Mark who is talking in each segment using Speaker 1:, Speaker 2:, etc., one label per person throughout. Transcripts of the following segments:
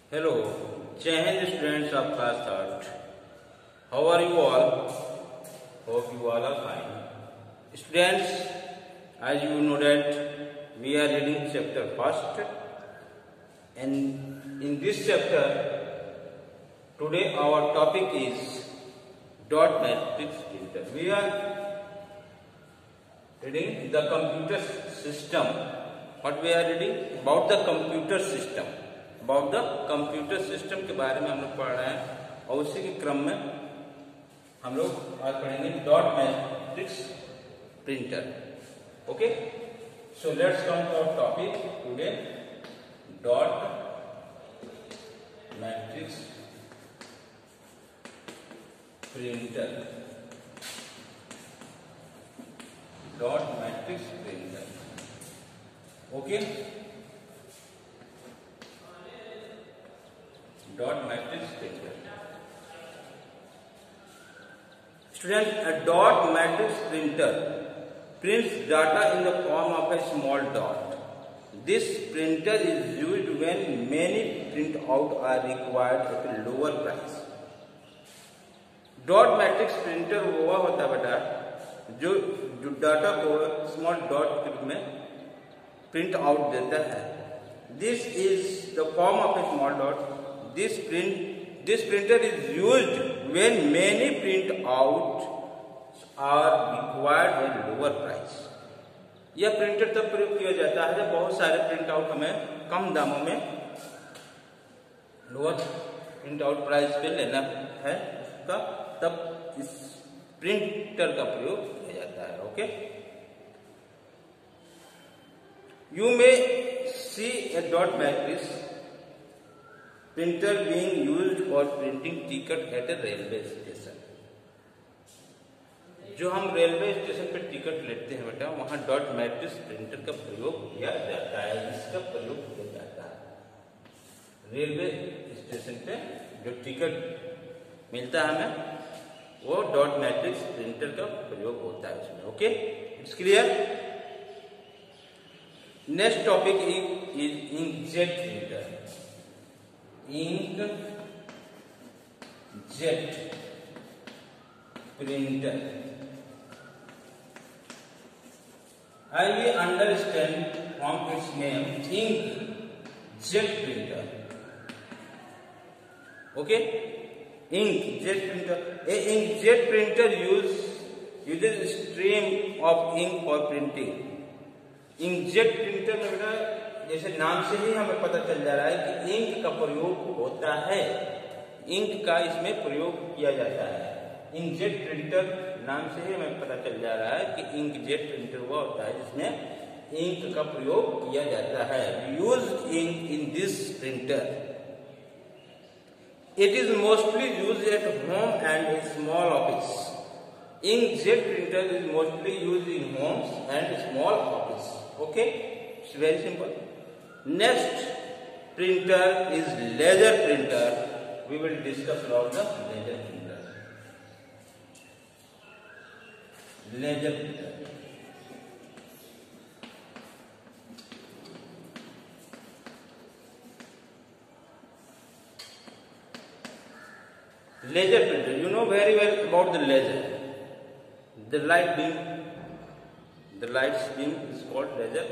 Speaker 1: Hello, Jai Hind students of class 3rd. How are you all? Hope you all are fine. Students, as you know that we are reading chapter 1st, and in this chapter, today our topic is dot matrix printer. We are reading the computer system. What we are reading? About the computer system. About the computer system के बारे में हम लोग पढ़ रहे हैं और उसी के क्रम में हम लोग आज पढ़ेंगे dot matrix printer. Okay, so let's come to our topic today. Dot matrix printer. Dot matrix printer. Okay, dot matrix printer. Students, a dot matrix printer prints data in the form of a small dot. This printer is used when many printout are required at a lower price. Dot matrix printer हुआ होता है बेटा जो data को small dot के रूप में print out देता है. This is the form of A small dot. This printer is used when many printouts are required at lower price. यह प्रिंटर तब प्रयोग किया जाता है जब बहुत सारे प्रिंट आउट हमें कम दामों में लोअर प्रिंट आउट प्राइस पे लेना है उसका, तब इस प्रिंटर का प्रयोग किया जाता है. Okay, you may see a dot matrix printer being used for printing ticket at a railway station. जो हम रेलवे स्टेशन पर टिकट लेते हैं बेटा वहां डॉट मैट्रिक्स प्रिंटर का प्रयोग किया जाता है. इसका प्रयोग किया जाता है रेलवे स्टेशन पे जो टिकट मिलता है हमें वो डॉट मैट्रिक्स प्रिंटर का प्रयोग होता है इसमें. Okay, it's clear. Next topic is inkjet printer. Inkjet printer. I will understand from its name inkjet printer. Okay, inkjet printer. A inkjet printer uses stream of ink for printing. Inkjet printer में बेटा जैसे नाम से ही हमें पता चल जा रहा है कि इंक का प्रयोग होता है. इंक का इसमें प्रयोग किया जाता है. इंकजेट प्रिंटर नाम से ही हमें पता चल जा रहा है कि इंकजेट प्रिंटर हुआ होता है जिसमें इंक का प्रयोग किया जाता है. Use ink in this printer. It is mostly use at home and a small office. Inkjet printer is mostly use in homes and small office. Okay, it's very simple. Next printer is laser printer. We will discuss about the laser printer. Laser printer. Laser printer. You know very well about the laser. The light beam. The light beam is called laser.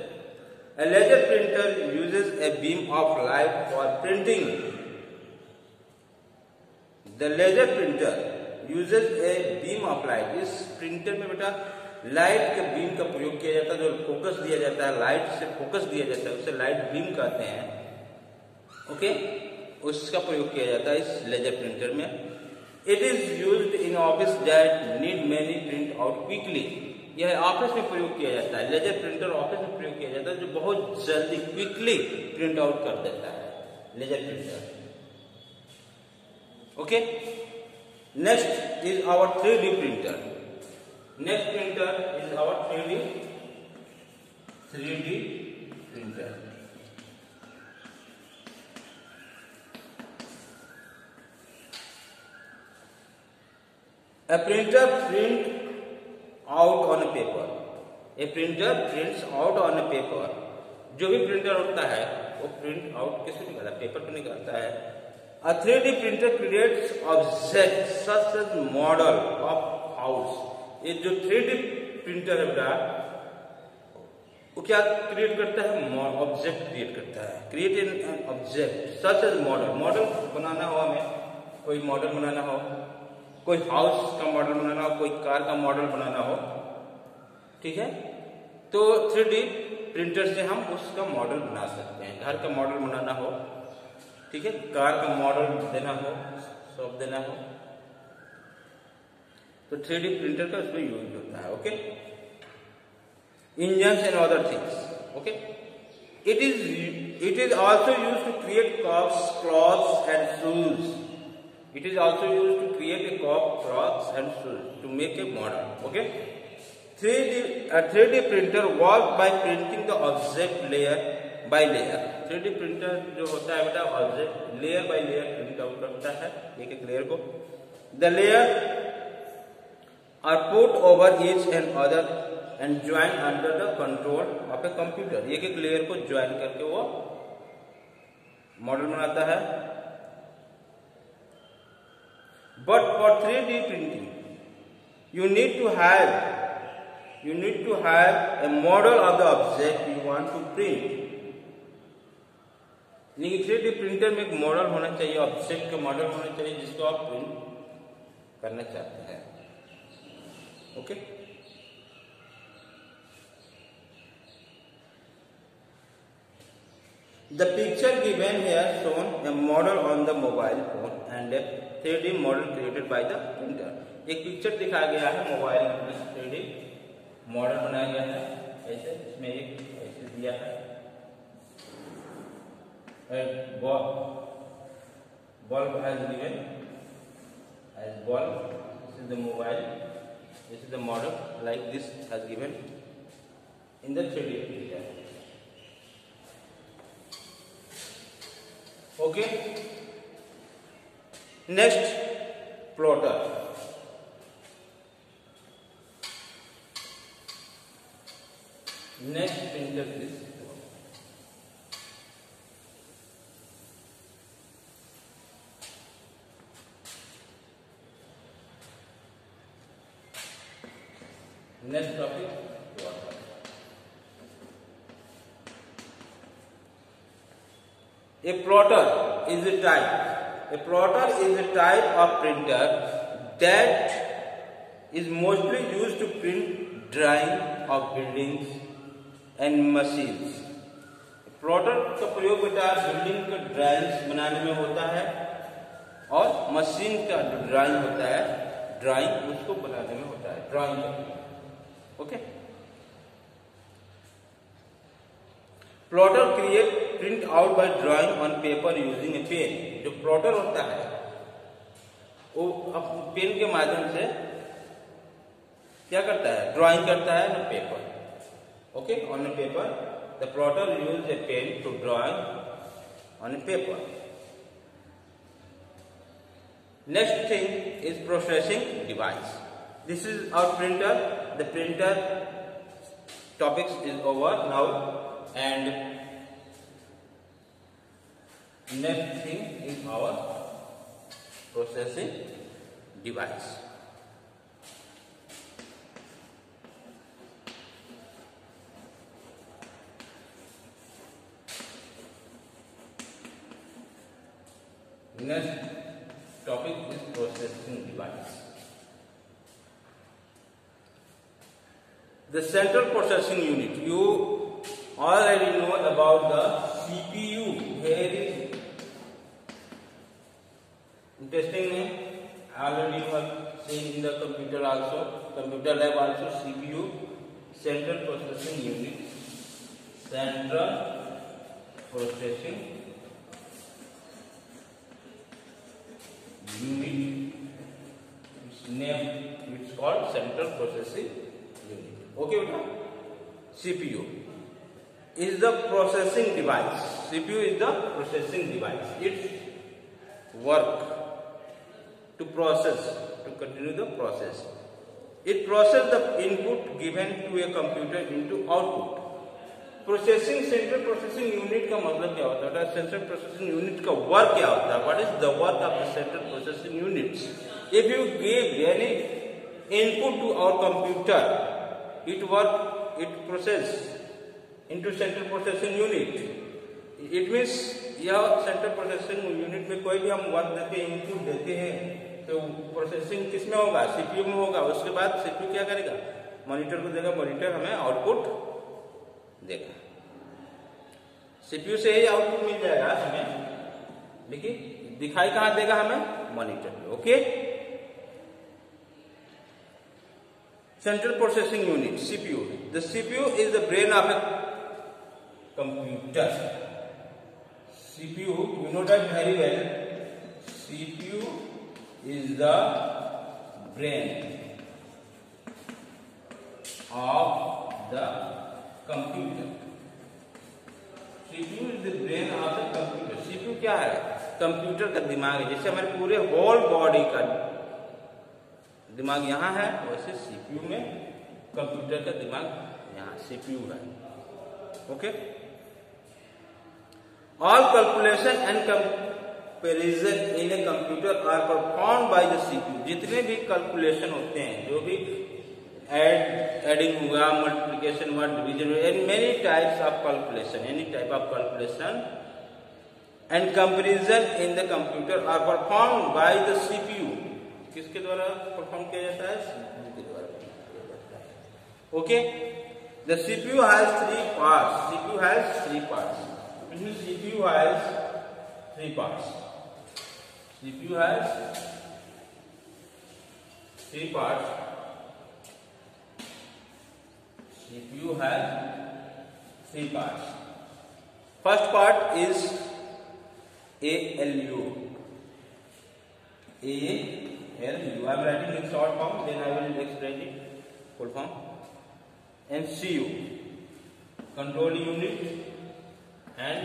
Speaker 1: A laser printer uses a beam of light for printing. The laser printer uses a beam of light. इस printer में बेटा light के beam का प्रयोग किया जाता है. जो फोकस दिया जाता है, लाइट से फोकस दिया जाता है, उसे लाइट बीम कहते हैं. ओके, उसका प्रयोग किया जाता है इस लेजर प्रिंटर में. It is used in office that need many print out quickly. यह ऑफिस में प्रयोग किया जाता है. लेजर प्रिंटर ऑफिस में प्रयोग किया जाता है जो बहुत जल्दी क्विकली प्रिंट आउट कर देता है laser printer. Okay, next is our 3D printer. Next printer is our 3D printer. A printer print out on a paper. A printer prints out on a paper. जो भी printer होता है वो print out किसको निकालता है, paper पे निकालता है। A 3D printer creates objects such as model of house। ये जो 3D प्रिंटर है बेटा वो क्या क्रिएट करता है, ऑब्जेक्ट क्रिएट करता है। Create an object such as model, model बनाना हो, हमें कोई मॉडल बनाना हो, कोई हाउस का मॉडल बनाना हो, कोई कार का मॉडल बनाना हो, ठीक है, तो 3D प्रिंटर से हम उसका मॉडल बना सकते हैं। घर का मॉडल बनाना हो, ठीक है, कार का मॉडल देना हो, सब देना हो, तो 3D प्रिंटर का उसमें यूज होता है। Okay, engines and other things. Okay, it is also used to create cups, cloths and shoes। It is also used to create a cup, cloths and shoes to make a model। Okay, 3D printer works by printing the object layer by layer। 3D printer जो होता है बेटा object layer by layer print out करता है, एक एक layer को। The layer are put over each and other and join under the control of a computer. एक एक लेयर को ज्वाइन करके वो मॉडल बनाता है। But for 3D printing you need to have a model of the object you want to print. 3D printer में एक model होना चाहिए, ऑब्जेक्ट का मॉडल होना चाहिए जिसको आप प्रिंट करना चाहते हैं। Okay, the picture given here shown a model on the mobile phone and a 3D model created by the printer। एक पिक्चर दिखाया गया है मोबाइल में, 3D मॉडल बनाया गया है, ऐसे इसमें एक ऐसे दिया है bulb has given as bulb। This is the mobile, this is the model, like this has given in the 3D printer। Okay, next plotter। Next printer is next topic, plotter। A plotter is a type of printer that is mostly used to print drawing of buildings and machines। Plotter का प्रयोग बेटा building का drawings बनाने में होता है और machine का जो ड्राइंग होता है, ड्राइंग उसको बनाने में होता है, drawing. Okay, plotter create print out by drawing on paper using a pen. जो प्लॉटर होता है वो पेन के माध्यम से क्या करता है, ड्राइंग करता है on paper. Okay, on a paper the plotter use a pen to drawing on a paper. Next thing is processing device. This is our printer. The printer topics is over now and next thing is our processing device। Next topic is processing device। The central processing unit, you already know about the CPU। Very interesting name, already you have seen in the computer also, computer lab also। CPU, central processing unit, central processing unit, its name, it's called central processing unit। Okay beta, CPU is the processing device। CPU is the processing device। Its work to process, to continue the process। It processes the input given to a computer into output। Processing central processing unit का मतलब क्या होता है? Central processing unit का work क्या होता है? What is the work of the central processing units? If you give any input to our computer, it process into central processing unit. It means यह सेंट्रल प्रोसेसिंग यूनिट में कोई भी हम work देते हैं, इनपुट देते हैं, तो प्रोसेसिंग किसमें होगा? सीपीयू में होगा। उसके बाद सीपीयू क्या करेगा? मॉनिटर को देगा, मॉनिटर हमें आउटपुट देगा। सीपीयू से ही आउटपुट मिल जाएगा हमें, लेकिन दिखाई कहां देगा हमें? मॉनिटर पे। Okay, Central Processing Unit, CPU. The CPU is the brain of a computer. CPU, you know that very well. CPU is the brain of the computer. CPU is the brain of the computer. CPU क्या है? Computer का दिमाग है। जैसे हमारे पूरे whole body का दिमाग यहाँ है, वैसे सीपीयू में कंप्यूटर का दिमाग यहाँ सीपीयू है। Okay, all calculation and comparison in a computer are perform by the CPU. जितने भी कैलकुलेशन होते हैं, जो भी एडिंग हुआ, मल्टीप्लिकेशन हुआ, डिवीजन हुआ, and many types of calculation, any type of calculation and comparison in the computer are perform by the CPU. किसके द्वारा परफॉर्म किया जाता है? सीपीयू के द्वारा किया जाता है। Okay, the CPU has 3 parts. CPU has 3 parts. CPU has 3 parts. CPU has 3 parts. CPU has 3 parts. First part is ALU. ALU. I am writing in short form, then I will explain it full form. And CU, control unit, and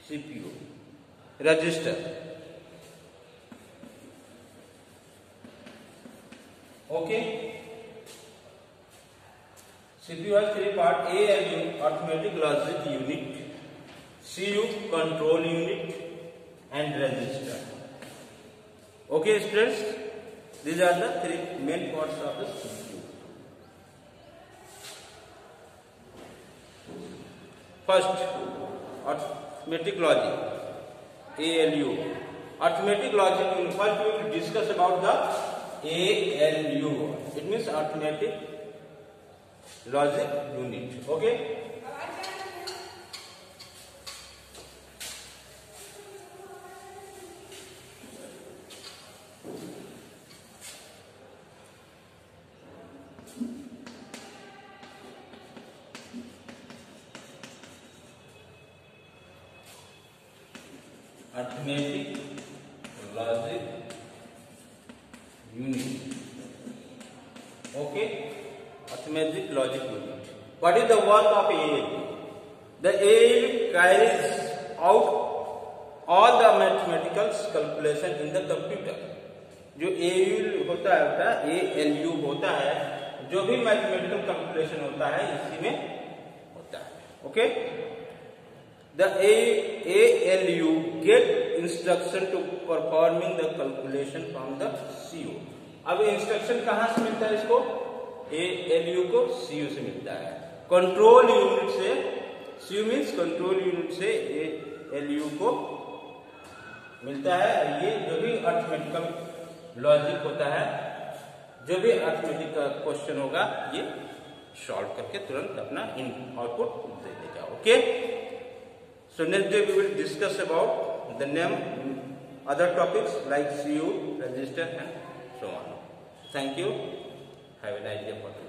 Speaker 1: CPU, register. Okay. CPU has 3 parts: ALU, arithmetic logic unit, CU, control unit, and register. Okay, students, these are the 3 main parts of the CPU. First, arithmetic logic, ALU. Arithmetic logic unit. First, we will discuss about the ALU. It means arithmetic logic unit. Okay. Arithmetic logic unit. Okay. Arithmetic logic unit. What is the work of ALU? The ALU carries out all the mathematical calculation in the computer. जो ALU होता है, ALU होता है, जो भी mathematical calculation होता है इसी में होता है। Okay, the ALU get instruction to performing the calculation from the CU. अब इंस्ट्रक्शन कहाँ से मिलता है इसको? ALU को CU से मिलता है। कंट्रोल यूनिट से, CU मीन्स कंट्रोल यूनिट से ALU को मिलता है। ये जो भी अर्थमेटिकल लॉजिक होता है, जो भी अर्थमेटिक का क्वेश्चन होगा, ये सॉल्व करके तुरंत अपना आउटपुट दे देगा। Okay, so next day we will discuss about the name other topics like CU, register and so on. Thank you. Have a nice day.